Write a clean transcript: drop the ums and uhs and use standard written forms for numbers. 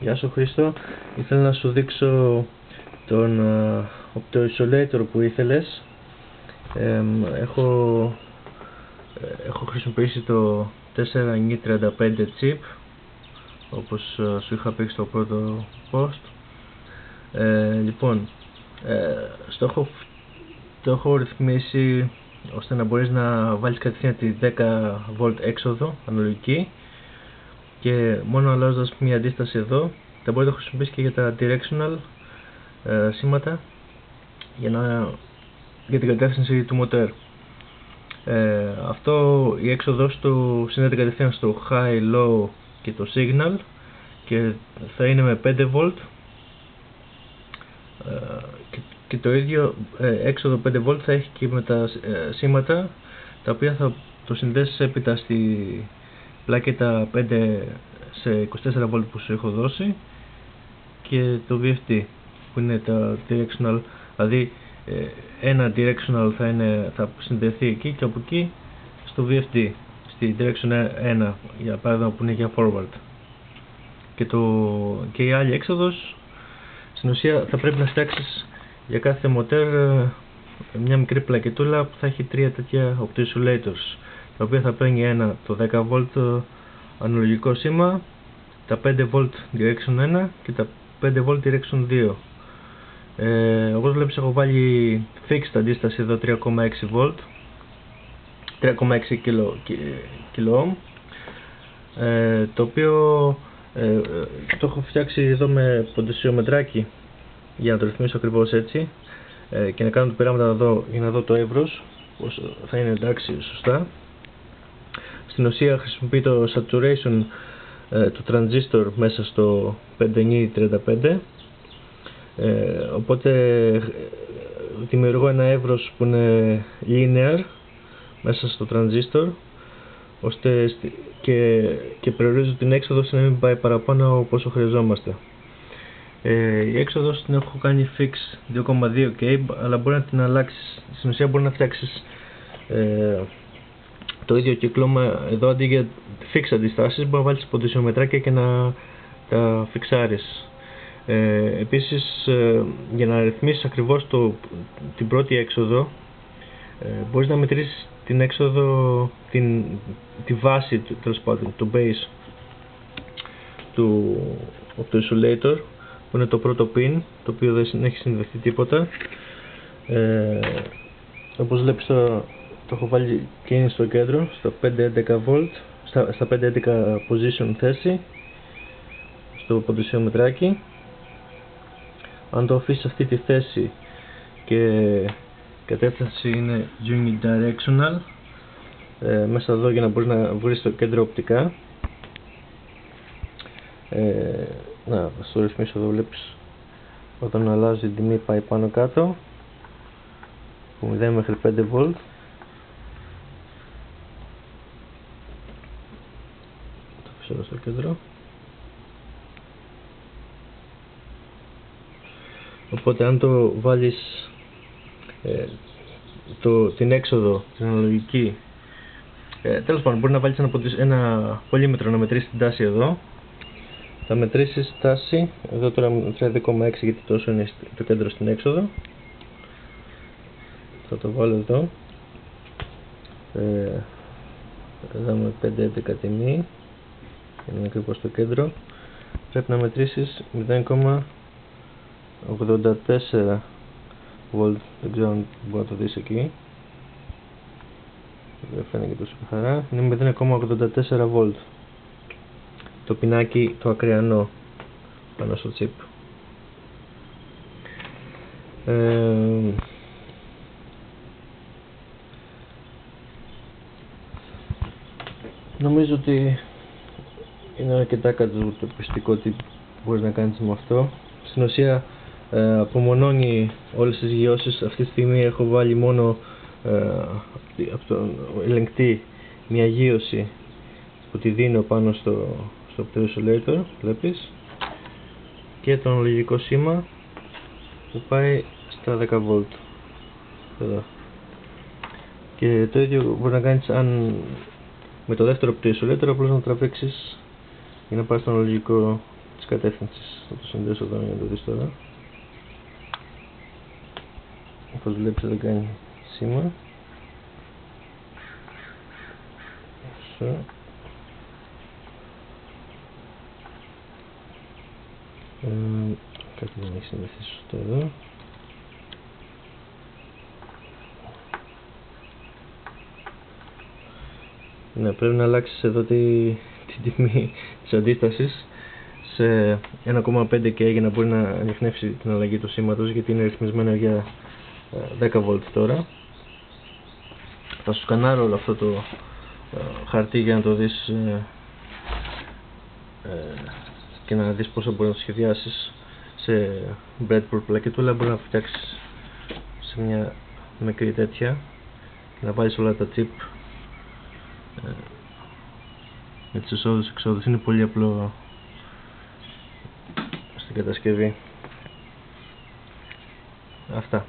Γεια σου Χρήστο, ήθελα να σου δείξω τον optoisolator που ήθελες. Έχω χρησιμοποιήσει το 4N35 chip, όπως σου είχα πει στο πρώτο post. Λοιπόν, το έχω ρυθμίσει ώστε να μπορείς να βάλεις κατευθείαν τη 10V έξοδο αναλογική, και μόνο αλλάζοντας μια αντίσταση εδώ θα μπορείς να το χρησιμοποιήσεις και για τα directional σήματα για την κατεύθυνση του μοτέρ. Η έξοδος του συνδέεται κατευθείαν στο high, low και το signal, και θα είναι με 5V, και το ίδιο έξοδο 5V θα έχει και με τα σήματα, τα οποία θα το συνδέσεις έπειτα στη πλάκετα 5 σε 24V που σου έχω δώσει, και το VFD που είναι τα directional, δηλαδή ένα directional θα συνδεθεί εκεί, και από εκεί στο VFD, στη direction 1 για παράδειγμα που είναι για forward, και η άλλη έξοδος στην ουσία θα πρέπει να φτιάξεις για κάθε μοτέρ μια μικρή πλακετούλα που θα έχει 3 τέτοια optoisolators, τα οποία θα παίρνει ένα το 10V αναλογικό σήμα, τα 5V direction 1 και τα 5V direction 2. Όπως βλέπεις έχω βάλει fixed αντίσταση εδώ 3,6V, 3,6 kΩ, το οποίο το έχω φτιάξει εδώ με ποντισιομετράκι για να το ρυθμίσω ακριβώς έτσι, και να κάνω τα πειράματα εδώ για να δω το εύρος πως θα είναι εντάξει σωστά. Στην ουσία χρησιμοποιεί το saturation του transistor μέσα στο 5N35, οπότε δημιουργώ ένα εύρος που είναι linear μέσα στο transistor, ώστε και περιορίζω την έξοδο να μην πάει παραπάνω από όσο χρειαζόμαστε. Η έξοδος την έχω κάνει fix 2,2K, αλλά μπορεί να την αλλάξεις. Στην ουσία μπορεί να φτιάξεις το ίδιο κύκλωμα εδώ, αντί για fix αντιστάσεις μπορεί να βάλεις ποντισιομετράκια και να τα φιξάρεις. Επίσης, για να ρυθμίσεις ακριβώς την πρώτη έξοδο, μπορείς να μετρήσεις την έξοδο, τη βάση, τέλος πάντων, το base του optoisolator, που είναι το πρώτο pin, το οποίο δεν έχει συνδεθεί τίποτα. Όπως βλέπεις το έχω βάλει και είναι στο κέντρο, στο 511V, στα 511 position θέση, στο ποντισιομετράκι. Αν το αφήσεις αυτή τη θέση και κατεύθυνση είναι unidirectional, μέσα εδώ για να μπορείς να βρεις το κέντρο οπτικά, να στο ρυθμίσω εδώ, βλέπεις όταν αλλάζει η τιμή πάει πάνω κάτω από 0 μέχρι 5V. Το αφήσω εδώ στο κέντρο. Οπότε αν το βάλεις την έξοδο, την αναλογική, τέλος πάντων μπορεί να βάλεις ένα πολύμετρο να μετρήσει την τάση εδώ. Θα μετρήσεις τάση, εδώ τώρα μετράει 2,6 γιατί τόσο είναι το κέντρο στην έξοδο. Θα το βάλω εδώ. Δάμε 5,11 τιμή, είναι ακριβώς στο κέντρο. Πρέπει να μετρήσεις 0,84V, δεν ξέρω αν μπορεί να το δεις εκεί, δεν φαίνεται και τόσο καθαρά, είναι 0,84V το πινάκι το ακριανό πάνω στο chip. Νομίζω ότι είναι αρκετά καταπιστικό τι μπορείς να κάνεις με αυτό. Στην ουσία απομονώνει όλες τις γιώσεις. Αυτή τη στιγμή έχω βάλει μόνο από τον ελεγκτή μια γείωση που τη δίνω πάνω στο optoisolator, βλέπεις, και το αναλογικό σήμα που πάει στα 10V εδώ. Και το ίδιο μπορεί να κάνεις με το δεύτερο optoisolator, απλώς να τραβήξεις για να πάρεις το αναλογικό της κατεύθυνσης. Θα το συνδέσω εδώ για να το δεις τώρα. Όπως βλέπεις δεν κάνει σήμα. Κάτι δεν έχει συνδεθεί σωστό εδώ. Ναι, πρέπει να αλλάξεις εδώ την τιμή της αντίστασης σε 1,5 και για να μπορεί να ανιχνεύσει την αλλαγή του σήματος, γιατί είναι ρυθμισμένο για 10V τώρα. Θα σου σκανάρω όλο αυτό το χαρτί για να το δεις και να δεις πώς μπορεί να το σχεδιάσεις σε breadboard πλακετούλα. Μπορεί να φτιάξεις σε μια μικρή τέτοια και να βάλεις όλα τα chip με τις εισόδους εξόδους. Είναι πολύ απλό στην κατασκευή. Αυτά.